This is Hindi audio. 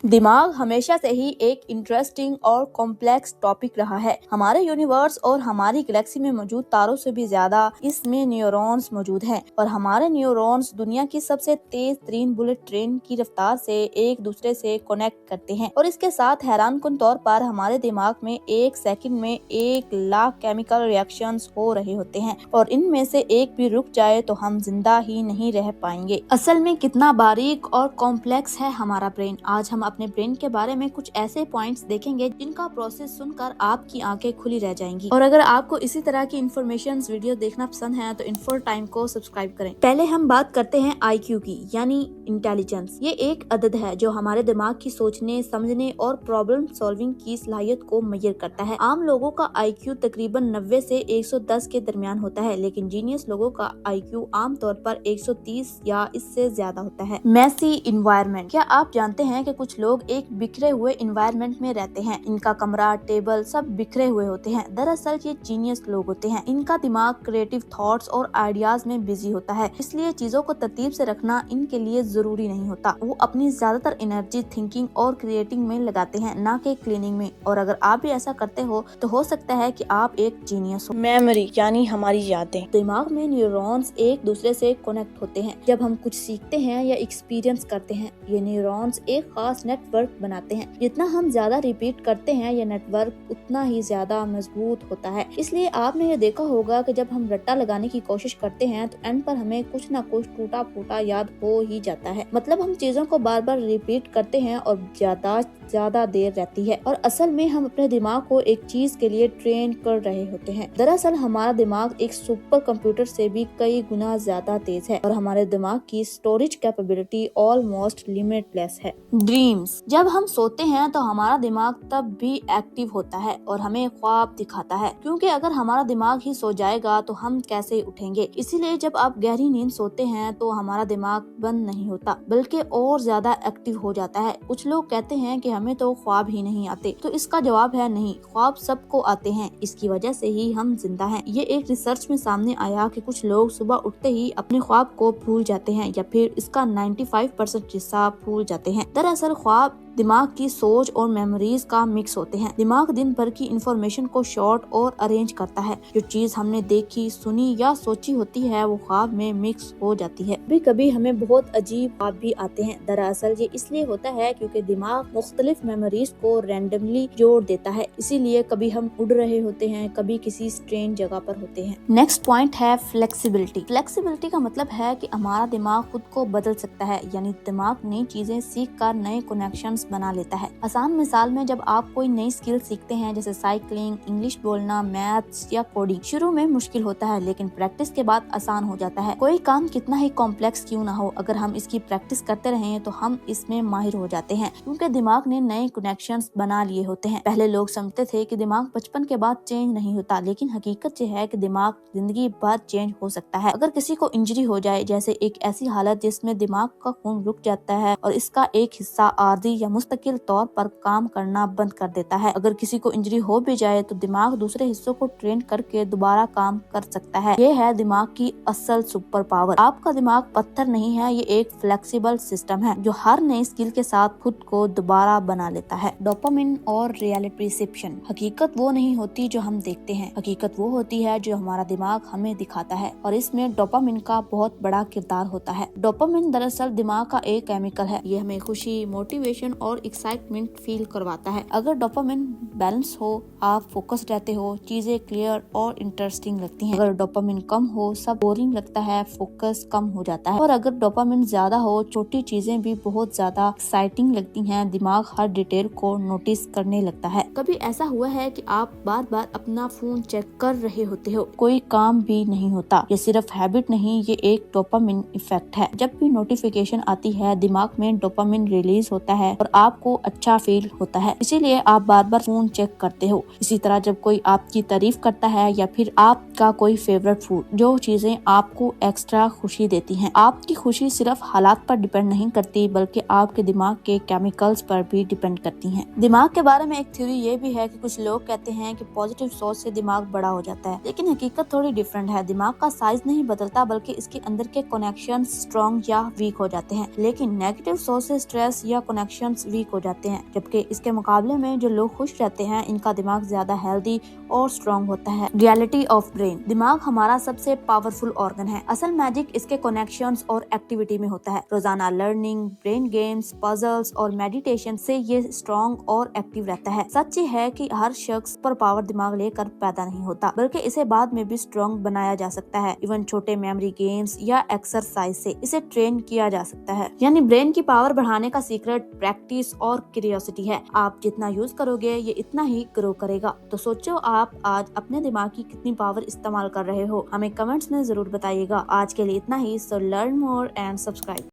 दिमाग हमेशा से ही एक इंटरेस्टिंग और कॉम्प्लेक्स टॉपिक रहा है। हमारे यूनिवर्स और हमारी गैलेक्सी में मौजूद तारों से भी ज्यादा इसमें न्यूरॉन्स मौजूद हैं और हमारे न्यूरॉन्स दुनिया की सबसे तेज तरीन बुलेट ट्रेन की रफ्तार से एक दूसरे से कनेक्ट करते हैं और इसके साथ हैरानकुन तौर पर हमारे दिमाग में एक सेकंड में 1 लाख केमिकल रिएक्शंस हो रहे होते हैं और इनमें से एक भी रुक जाए तो हम जिंदा ही नहीं रह पाएंगे। असल में कितना बारीक और कॉम्प्लेक्स है हमारा ब्रेन। आज हम अपने ब्रेन के बारे में कुछ ऐसे पॉइंट्स देखेंगे जिनका प्रोसेस सुनकर आपकी आंखें खुली रह जाएंगी। और अगर आपको इसी तरह की इन्फॉर्मेशन वीडियो देखना पसंद है तो इन्फो टाइम को सब्सक्राइब करें। पहले हम बात करते हैं IQ की, यानी इंटेलिजेंस। ये एक अदद है जो हमारे दिमाग की सोचने, समझने और प्रॉब्लम सॉल्विंग की सलाहियत को मेजर करता है। आम लोगों का IQ तकरीबन 90 से 110 के दरमियान होता है, लेकिन जीनियस लोगों का IQ आमतौर पर 130 या इससे ज्यादा होता है। Messy environment. क्या आप जानते हैं कि कुछ लोग एक बिखरे हुए इन्वायरमेंट में रहते हैं? इनका कमरा, टेबल सब बिखरे हुए होते हैं। दरअसल ये जीनियस लोग होते हैं। इनका दिमाग क्रिएटिव थॉट्स और आइडियाज में बिजी होता है, इसलिए चीजों को तरतीब से रखना इनके लिए जरूरी नहीं होता। वो अपनी ज्यादातर एनर्जी थिंकिंग और क्रिएटिंग में लगाते हैं, ना कि क्लीनिंग में। और अगर आप भी ऐसा करते हो तो हो सकता है कि आप एक जीनियस हो। मेमोरी यानी हमारी यादें। दिमाग में न्यूरॉन्स एक दूसरे से कनेक्ट होते हैं। जब हम कुछ सीखते हैं या एक्सपीरियंस करते हैं, ये न्यूरॉन्स एक खास नेटवर्क बनाते हैं। जितना हम ज्यादा रिपीट करते हैं ये नेटवर्क उतना ही ज्यादा मजबूत होता है। इसलिए आपने ये देखा होगा कि जब हम रट्टा लगाने की कोशिश करते हैं तो एंड पर हमें कुछ ना कुछ टूटा फूटा याद हो ही जाता है। मतलब हम चीजों को बार बार रिपीट करते हैं और ज्यादा देर रहती है और असल में हम अपने दिमाग को एक चीज के लिए ट्रेन कर रहे होते हैं। दरअसल हमारा दिमाग एक सुपर कंप्यूटर से भी कई गुना ज्यादा तेज है और हमारे दिमाग की स्टोरेज कैपेबिलिटी ऑलमोस्ट लिमिटलेस है। ड्रीम्स। जब हम सोते हैं तो हमारा दिमाग तब भी एक्टिव होता है और हमें ख्वाब दिखाता है, क्योंकि अगर हमारा दिमाग ही सो जाएगा तो हम कैसे उठेंगे। इसीलिए जब आप गहरी नींद सोते हैं तो हमारा दिमाग बंद नहीं होता बल्कि और ज्यादा एक्टिव हो जाता है। कुछ लोग कहते हैं कि हमें तो ख्वाब ही नहीं आते, तो इसका जवाब है नहीं, ख्वाब सबको आते हैं, इसकी वजह से ही हम जिंदा हैं। ये एक रिसर्च में सामने आया कि कुछ लोग सुबह उठते ही अपने ख्वाब को भूल जाते हैं या फिर इसका 95% हिस्सा भूल जाते हैं। दरअसल ख्वाब दिमाग की सोच और मेमोरीज का मिक्स होते हैं। दिमाग दिन भर की इंफॉर्मेशन को शॉर्ट और अरेंज करता है। जो चीज हमने देखी, सुनी या सोची होती है वो ख्वाब में मिक्स हो जाती है। कभी कभी हमें बहुत अजीब ख्वाब भी आते हैं। दरअसल ये इसलिए होता है क्योंकि दिमाग मुख्तलिफ मेमोरीज को रैंडमली जोड़ देता है। इसीलिए कभी हम उड़ रहे होते हैं, कभी किसी स्ट्रेंज जगह पर होते हैं। नेक्स्ट पॉइंट है फ्लेक्सिबिलिटी। फ्लेक्सिबिलिटी का मतलब है कि हमारा दिमाग खुद को बदल सकता है, यानी दिमाग नई चीजें सीख कर नए कनेक्शंस बना लेता है। आसान मिसाल में जब आप कोई नई स्किल सीखते हैं जैसे साइकिलिंग, इंग्लिश बोलना, मैथ्स या कोडिंग, शुरू में मुश्किल होता है लेकिन प्रैक्टिस के बाद आसान हो जाता है। कोई काम कितना ही कॉम्प्लेक्स क्यों ना हो, अगर हम इसकी प्रैक्टिस करते रहें तो हम इसमें माहिर हो जाते हैं, क्योंकि दिमाग ने नए कनेक्शंस बना लिए होते हैं। पहले लोग समझते थे कि दिमाग बचपन के बाद चेंज नहीं होता, लेकिन हकीकत ये है कि दिमाग जिंदगी भर चेंज हो सकता है। अगर किसी को इंजरी हो जाए, जैसे एक ऐसी हालत जिसमें दिमाग का खून रुक जाता है और इसका एक हिस्सा आर्जी या मुस्तकिल तौर पर काम करना बंद कर देता है। अगर किसी को इंजरी हो भी जाए तो दिमाग दूसरे हिस्सों को ट्रेन करके दोबारा काम कर सकता है। ये है दिमाग की असल सुपर पावर। आपका दिमाग पत्थर नहीं है, ये एक फ्लेक्सिबल सिस्टम है जो हर नई स्किल के साथ खुद को दोबारा बना लेता है। डोपामिन और रियलिटी परसेप्शन। हकीकत वो नहीं होती जो हम देखते हैं, हकीकत वो होती है जो हमारा दिमाग हमें दिखाता है और इसमें डोपामिन का बहुत बड़ा किरदार होता है। डोपामिन दरअसल दिमाग का एक केमिकल है। ये हमें खुशी, मोटिवेशन और एक्साइटमेंट फील करवाता है। अगर डोपामिन बैलेंस हो, आप फोकस रहते हो, चीजें क्लियर और इंटरेस्टिंग लगती हैं। अगर डोपामिन कम हो, सब बोरिंग लगता है, फोकस कम हो जाता है। और अगर डोपामिन ज्यादा हो, छोटी चीजें भी बहुत ज्यादा एक्साइटिंग लगती हैं, दिमाग हर डिटेल को नोटिस करने लगता है। कभी ऐसा हुआ है कि आप बार बार अपना फोन चेक कर रहे होते हो, कोई काम भी नहीं होता? ये सिर्फ हैबिट नहीं, ये एक डोपामिन इफेक्ट है। जब भी नोटिफिकेशन आती है दिमाग में डोपामिन रिलीज होता है और आपको अच्छा फील होता है, इसीलिए आप बार बार फोन तुम चेक करते हो। इसी तरह जब कोई आपकी तारीफ करता है या फिर आपका कोई फेवरेट फूड, जो चीजें आपको एक्स्ट्रा खुशी देती हैं। आपकी खुशी सिर्फ हालात पर डिपेंड नहीं करती बल्कि आपके दिमाग के केमिकल्स पर भी डिपेंड करती हैं। दिमाग के बारे में एक थ्योरी ये भी है कि कुछ लोग कहते हैं कि पॉजिटिव सोच से दिमाग बड़ा हो जाता है, लेकिन हकीकत थोड़ी डिफरेंट है। दिमाग का साइज नहीं बदलता बल्कि इसके अंदर के कनेक्शन स्ट्रॉन्ग या वीक हो जाते हैं, लेकिन नेगेटिव सोच से स्ट्रेस या कनेक्शन वीक हो जाते हैं। जबकि इसके मुकाबले में जो लोग खुश रहते हैं इनका दिमाग ज्यादा हेल्दी और स्ट्रॉन्ग होता है। रियलिटी ऑफ ब्रेन, दिमाग हमारा सबसे पावरफुल ऑर्गन है। असल मैजिक इसके कनेक्शंस और एक्टिविटी में होता है। रोजाना लर्निंग, ब्रेन गेम्स, पजल्स और मेडिटेशन से ये स्ट्रॉन्ग और एक्टिव रहता है। सच है कि हर शख्स पर पावर दिमाग लेकर पैदा नहीं होता बल्कि इसे बाद में भी स्ट्रॉन्ग बनाया जा सकता है। इवन छोटे मेमोरी गेम्स या एक्सरसाइज से इसे ट्रेन किया जा सकता है। यानी ब्रेन की पावर बढ़ाने का सीक्रेट प्रैक्टिस और क्यूरियोसिटी है। आप जितना यूज करोगे ये इतना ही ग्रो करेगा। तो सोचो आप आज अपने दिमाग की कितनी पावर इस्तेमाल कर रहे हो। हमें कमेंट्स में जरूर बताइएगा। आज के लिए इतना ही। So learn more and subscribe.